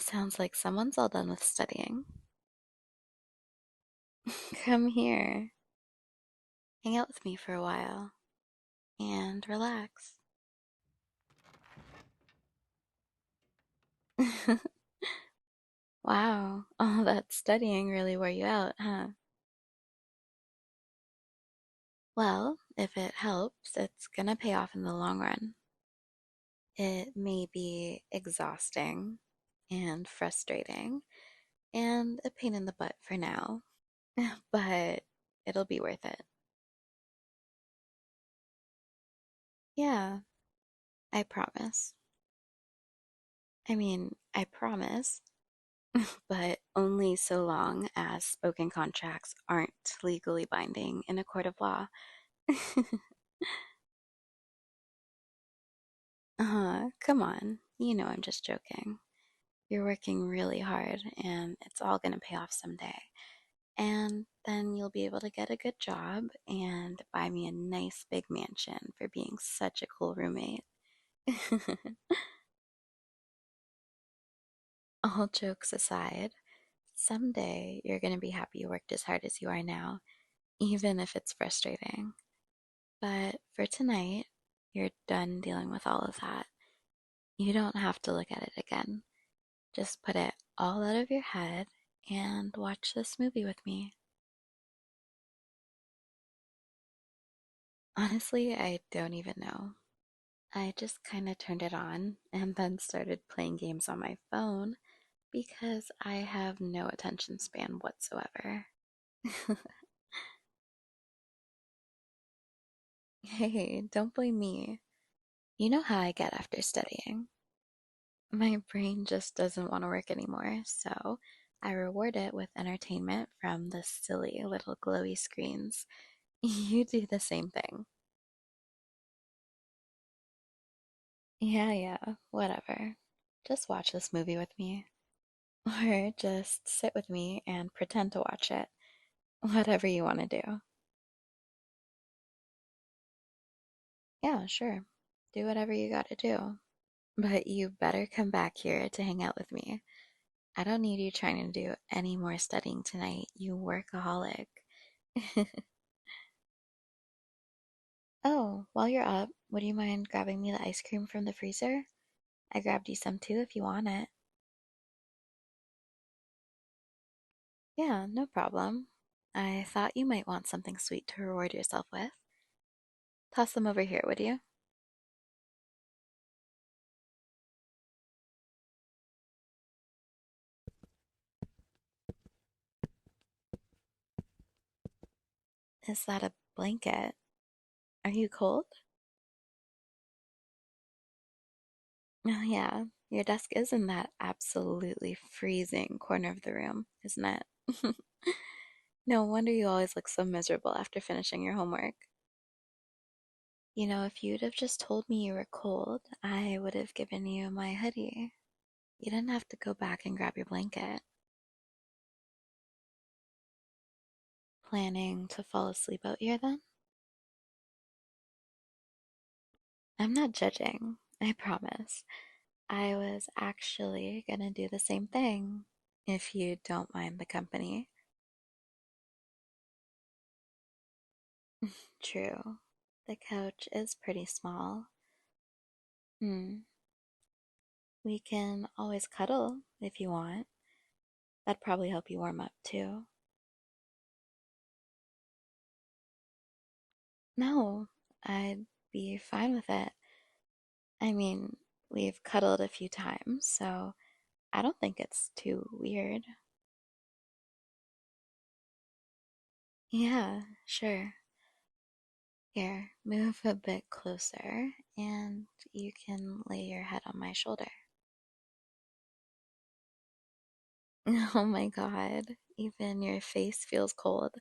Sounds like someone's all done with studying. Come here, hang out with me for a while, and relax. Wow, all that studying really wore you out, huh? Well, if it helps, it's gonna pay off in the long run. It may be exhausting and frustrating and a pain in the butt for now, but it'll be worth it. Yeah, I promise. I promise, but only so long as spoken contracts aren't legally binding in a court of law. Come on. You know I'm just joking. You're working really hard and it's all gonna pay off someday. And then you'll be able to get a good job and buy me a nice big mansion for being such a cool roommate. All jokes aside, someday you're gonna be happy you worked as hard as you are now, even if it's frustrating. But for tonight, you're done dealing with all of that. You don't have to look at it again. Just put it all out of your head and watch this movie with me. Honestly, I don't even know. I just kind of turned it on and then started playing games on my phone because I have no attention span whatsoever. Hey, don't blame me. You know how I get after studying. My brain just doesn't want to work anymore, so I reward it with entertainment from the silly little glowy screens. You do the same thing. Yeah, whatever. Just watch this movie with me. Or just sit with me and pretend to watch it. Whatever you want to do. Yeah, sure. Do whatever you gotta do. But you better come back here to hang out with me. I don't need you trying to do any more studying tonight, you workaholic. Oh, while you're up, would you mind grabbing me the ice cream from the freezer? I grabbed you some too if you want it. Yeah, no problem. I thought you might want something sweet to reward yourself with. Toss them over here, would you? Is that a blanket? Are you cold? Oh, yeah. Your desk is in that absolutely freezing corner of the room, isn't it? No wonder you always look so miserable after finishing your homework. If you'd have just told me you were cold, I would have given you my hoodie. You didn't have to go back and grab your blanket. Planning to fall asleep out here then? I'm not judging, I promise. I was actually gonna do the same thing, if you don't mind the company. True. The couch is pretty small. Hmm. We can always cuddle if you want. That'd probably help you warm up too. No, I'd be fine with it. I mean, we've cuddled a few times, so I don't think it's too weird. Yeah, sure. Here, move a bit closer and you can lay your head on my shoulder. Oh my God, even your face feels cold.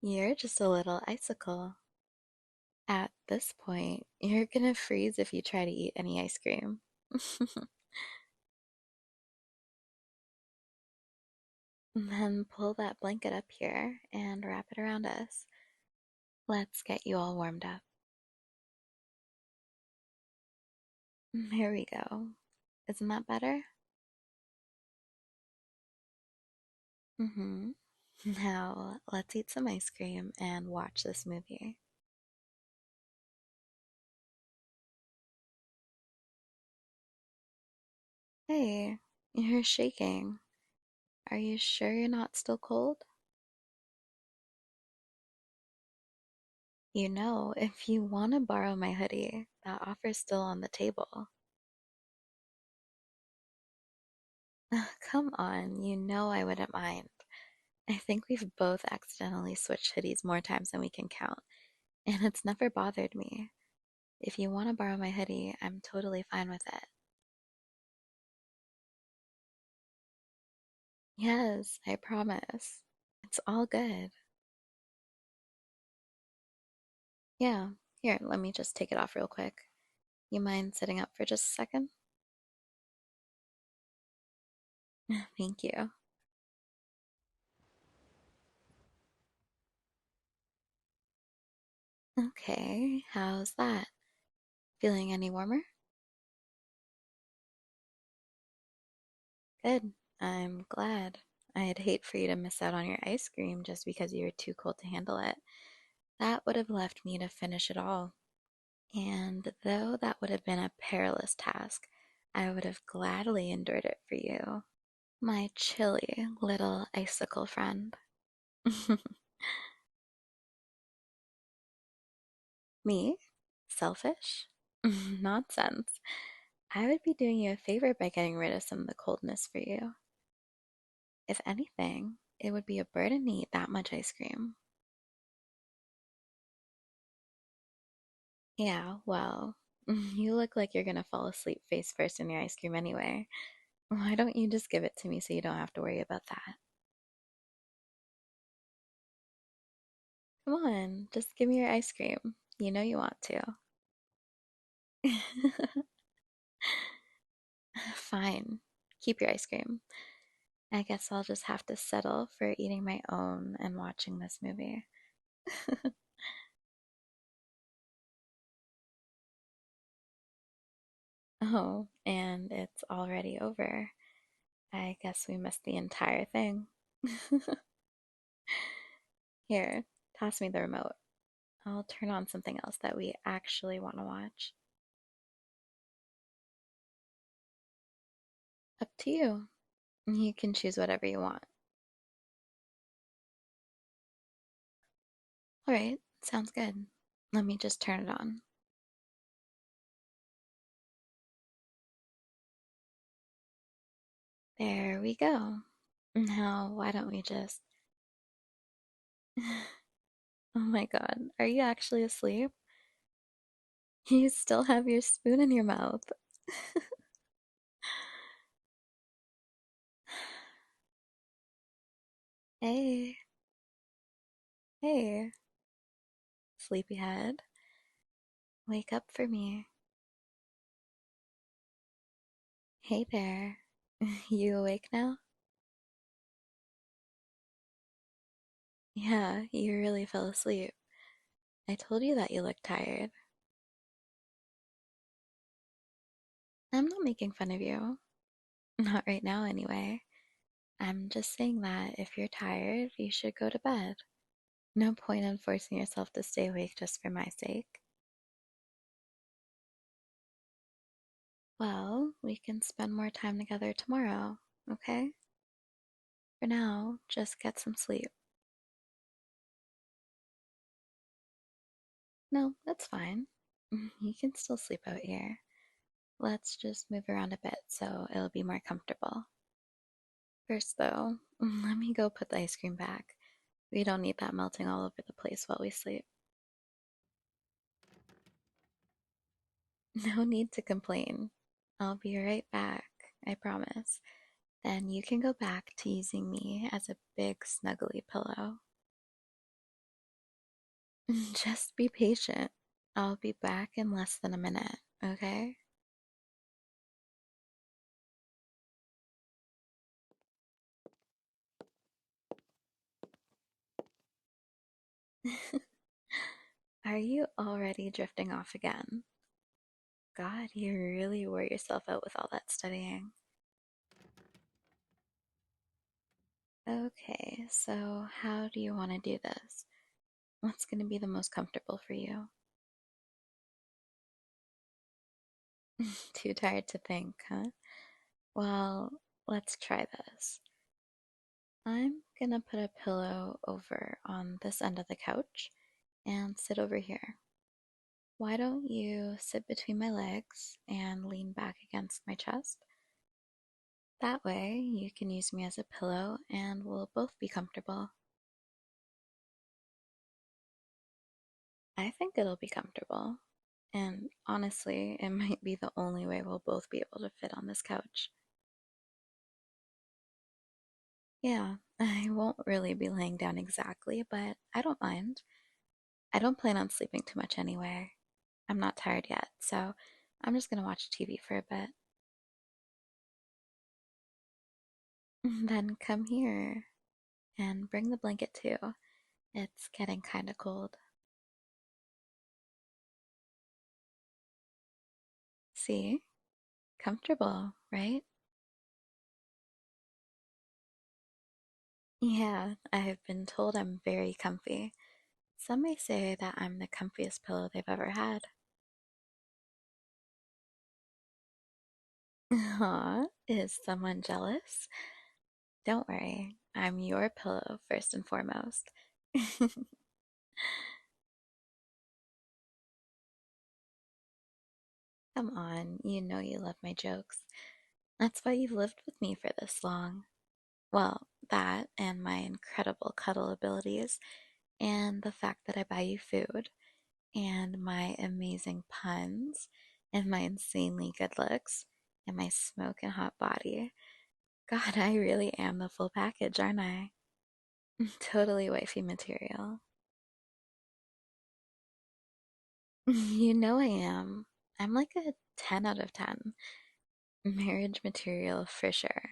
You're just a little icicle. At this point, you're gonna freeze if you try to eat any ice cream. Then pull that blanket up here and wrap it around us. Let's get you all warmed up. There we go. Isn't that better? Mm-hmm. Now, let's eat some ice cream and watch this movie. Hey, you're shaking. Are you sure you're not still cold? If you want to borrow my hoodie, that offer's still on the table. Come on, I wouldn't mind. I think we've both accidentally switched hoodies more times than we can count, and it's never bothered me. If you want to borrow my hoodie, I'm totally fine with it. Yes, I promise. It's all good. Yeah, here, let me just take it off real quick. You mind sitting up for just a second? Thank you. Okay, how's that? Feeling any warmer? Good. I'm glad. I'd hate for you to miss out on your ice cream just because you were too cold to handle it. That would have left me to finish it all. And though that would have been a perilous task, I would have gladly endured it for you, my chilly little icicle friend. Me? Selfish? Nonsense. I would be doing you a favor by getting rid of some of the coldness for you. If anything, it would be a burden to eat that much ice cream. Yeah, well, you look like you're gonna fall asleep face first in your ice cream anyway. Why don't you just give it to me so you don't have to worry about that? Come on, just give me your ice cream. You know you want to. Fine, keep your ice cream. I guess I'll just have to settle for eating my own and watching this movie. Oh, and it's already over. I guess we missed the entire thing. Here, toss me the remote. I'll turn on something else that we actually want to watch. Up to you. You can choose whatever you want. All right, sounds good. Let me just turn it on. There we go. Now, why don't we just. Oh my god, are you actually asleep? You still have your spoon in your mouth. Hey, hey, sleepyhead. Wake up for me. Hey there. You awake now? Yeah, you really fell asleep. I told you that you looked tired. I'm not making fun of you. Not right now, anyway. I'm just saying that if you're tired, you should go to bed. No point in forcing yourself to stay awake just for my sake. Well, we can spend more time together tomorrow, okay? For now, just get some sleep. No, that's fine. You can still sleep out here. Let's just move around a bit so it'll be more comfortable. First, though, let me go put the ice cream back. We don't need that melting all over the place while we sleep. No need to complain. I'll be right back, I promise. Then you can go back to using me as a big snuggly pillow. Just be patient. I'll be back in less than a minute, okay? Are you already drifting off again? God, you really wore yourself out with all that studying. Okay, so how do you want to do this? What's going to be the most comfortable for you? Too tired to think, huh? Well, let's try this. I'm gonna put a pillow over on this end of the couch and sit over here. Why don't you sit between my legs and lean back against my chest? That way, you can use me as a pillow and we'll both be comfortable. I think it'll be comfortable. And honestly, it might be the only way we'll both be able to fit on this couch. Yeah, I won't really be laying down exactly, but I don't mind. I don't plan on sleeping too much anyway. I'm not tired yet, so I'm just gonna watch TV for a bit. Then come here and bring the blanket too. It's getting kinda cold. See? Comfortable, right? Yeah, I've been told I'm very comfy. Some may say that I'm the comfiest pillow they've ever had. Aw, is someone jealous? Don't worry, I'm your pillow first and foremost. Come on, you know you love my jokes. That's why you've lived with me for this long. Well, that and my incredible cuddle abilities, and the fact that I buy you food, and my amazing puns, and my insanely good looks, and my smoking hot body. God, I really am the full package, aren't I? Totally wifey material. You know I am. I'm like a 10 out of 10. Marriage material for sure.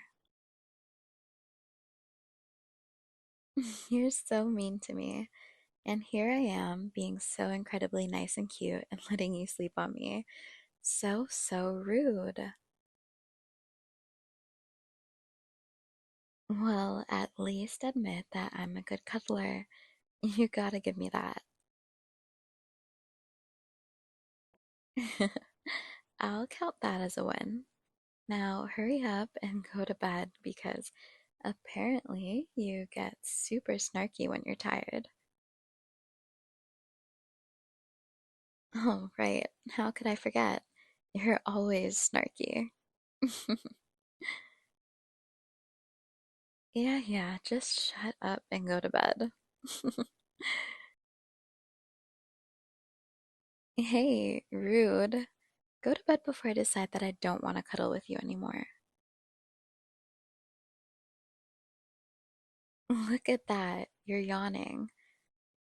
You're so mean to me. And here I am being so incredibly nice and cute and letting you sleep on me. So, so rude. Well, at least admit that I'm a good cuddler. You gotta give me that. I'll count that as a win. Now, hurry up and go to bed because apparently you get super snarky when you're tired. Oh, right. How could I forget? You're always snarky. Yeah, just shut up and go to bed. Hey, rude. Go to bed before I decide that I don't want to cuddle with you anymore. Look at that. You're yawning.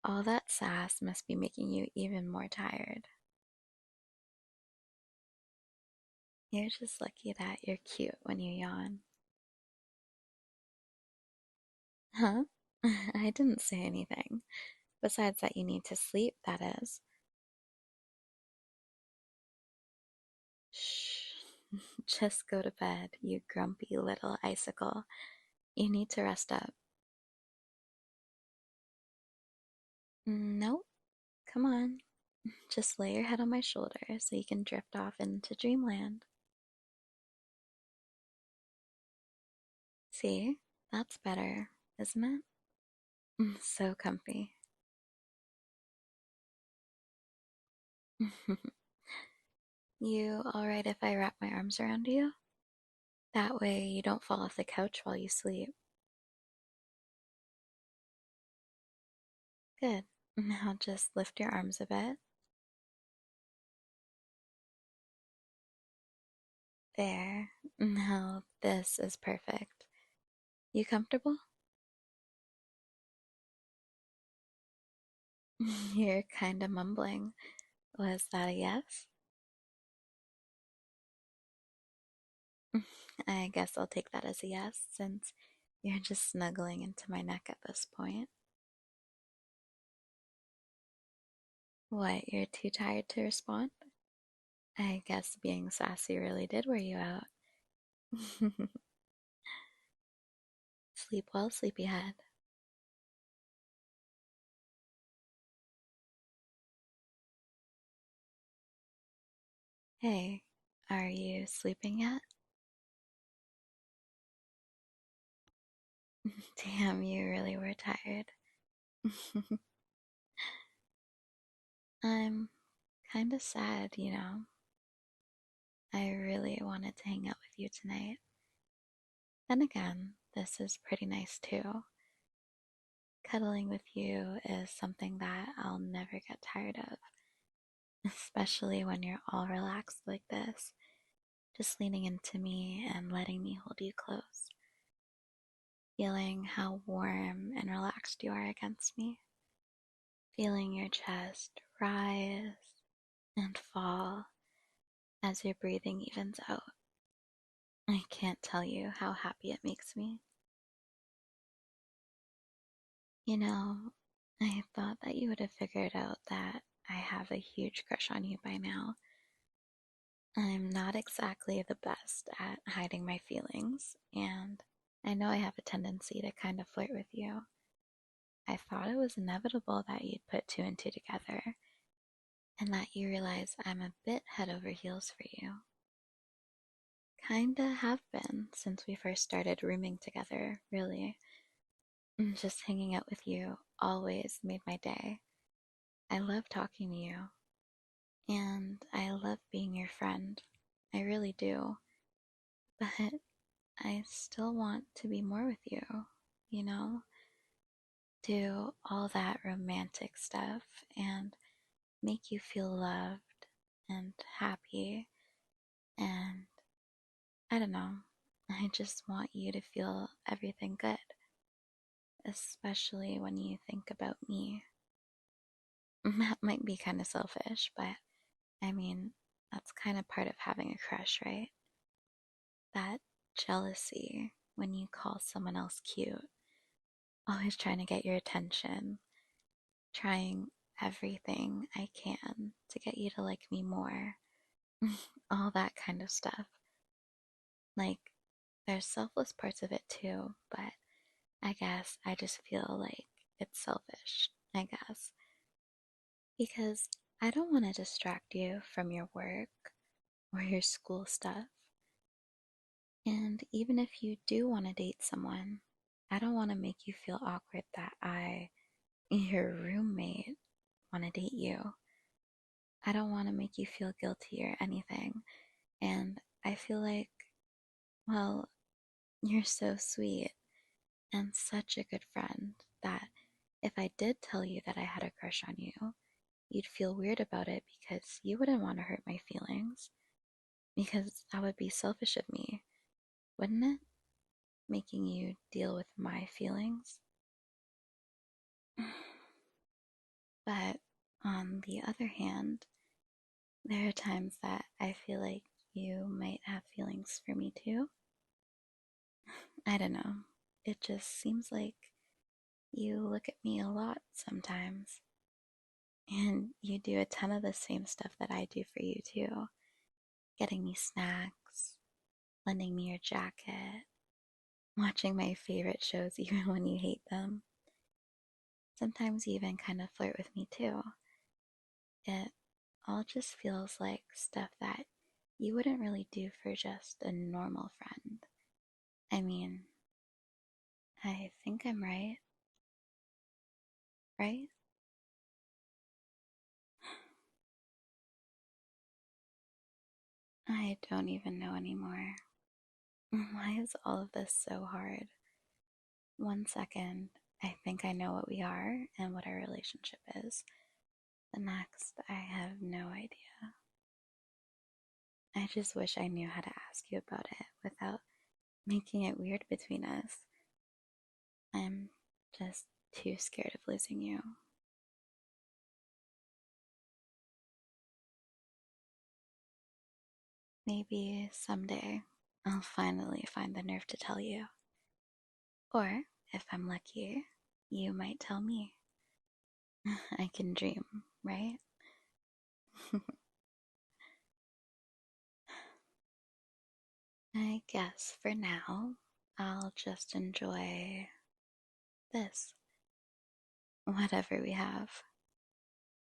All that sass must be making you even more tired. You're just lucky that you're cute when you yawn. Huh? I didn't say anything. Besides that you need to sleep, that is. Shh. Just go to bed, you grumpy little icicle. You need to rest up. Nope. Come on. Just lay your head on my shoulder so you can drift off into dreamland. See? That's better, isn't it? So comfy. You alright if I wrap my arms around you? That way you don't fall off the couch while you sleep. Good. Now just lift your arms a bit. There. Now this is perfect. You comfortable? You're kinda mumbling. Was that a yes? I guess I'll take that as a yes since you're just snuggling into my neck at this point. What, you're too tired to respond? I guess being sassy really did wear you out. Sleep well, sleepyhead. Hey, are you sleeping yet? Damn, you really were tired. I'm kinda sad, you know. I really wanted to hang out with you tonight. Then again, this is pretty nice too. Cuddling with you is something that I'll never get tired of, especially when you're all relaxed like this, just leaning into me and letting me hold you close, feeling how warm and relaxed you are against me, feeling your chest rise and fall as your breathing evens out. I can't tell you how happy it makes me. You know, I thought that you would have figured out that I have a huge crush on you by now. I'm not exactly the best at hiding my feelings, and I know I have a tendency to kind of flirt with you. I thought it was inevitable that you'd put two and two together, and that you realize I'm a bit head over heels for you. Kinda have been since we first started rooming together, really. Just hanging out with you always made my day. I love talking to you, and I love being your friend. I really do. But I still want to be more with you, you know? Do all that romantic stuff and make you feel loved and happy. And I don't know, I just want you to feel everything good, especially when you think about me. That might be kind of selfish, but I mean, that's kind of part of having a crush, right? That jealousy when you call someone else cute, always trying to get your attention, trying everything I can to get you to like me more, all that kind of stuff. Like, there's selfless parts of it too, but I guess I just feel like it's selfish, I guess, because I don't want to distract you from your work or your school stuff. And even if you do want to date someone, I don't want to make you feel awkward that I, your roommate, want to date you. I don't want to make you feel guilty or anything. And I feel like, well, you're so sweet and such a good friend that if I did tell you that I had a crush on you, you'd feel weird about it because you wouldn't want to hurt my feelings. Because that would be selfish of me, wouldn't it? Making you deal with my feelings. But on the other hand, there are times that I feel like you might have feelings for me too. I don't know. It just seems like you look at me a lot sometimes. And you do a ton of the same stuff that I do for you too. Getting me snacks, lending me your jacket, watching my favorite shows even when you hate them. Sometimes you even kind of flirt with me too. It all just feels like stuff that you wouldn't really do for just a normal friend. I mean, I think I'm right, right? I don't even know anymore. Why is all of this so hard? One second, I think I know what we are and what our relationship is. The next, I have no idea. I just wish I knew how to ask you about it without making it weird between us. I'm just too scared of losing you. Maybe someday I'll finally find the nerve to tell you. Or, if I'm lucky, you might tell me. I can dream, right? I guess for now, I'll just enjoy this, whatever we have,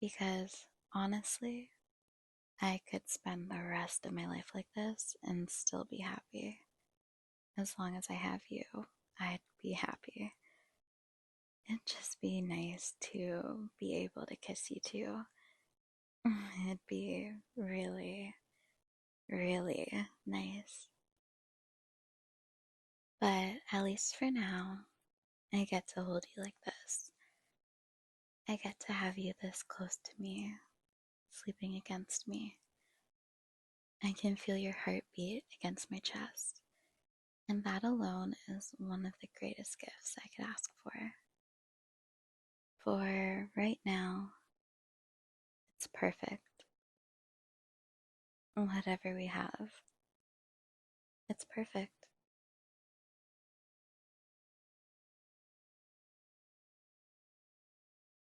because honestly, I could spend the rest of my life like this and still be happy. As long as I have you, I'd be happy. It'd just be nice to be able to kiss you too. It'd be really, really nice. But at least for now, I get to hold you like this. I get to have you this close to me, sleeping against me. I can feel your heartbeat against my chest. And that alone is one of the greatest gifts I could ask for. For right now, it's perfect. Whatever we have, it's perfect.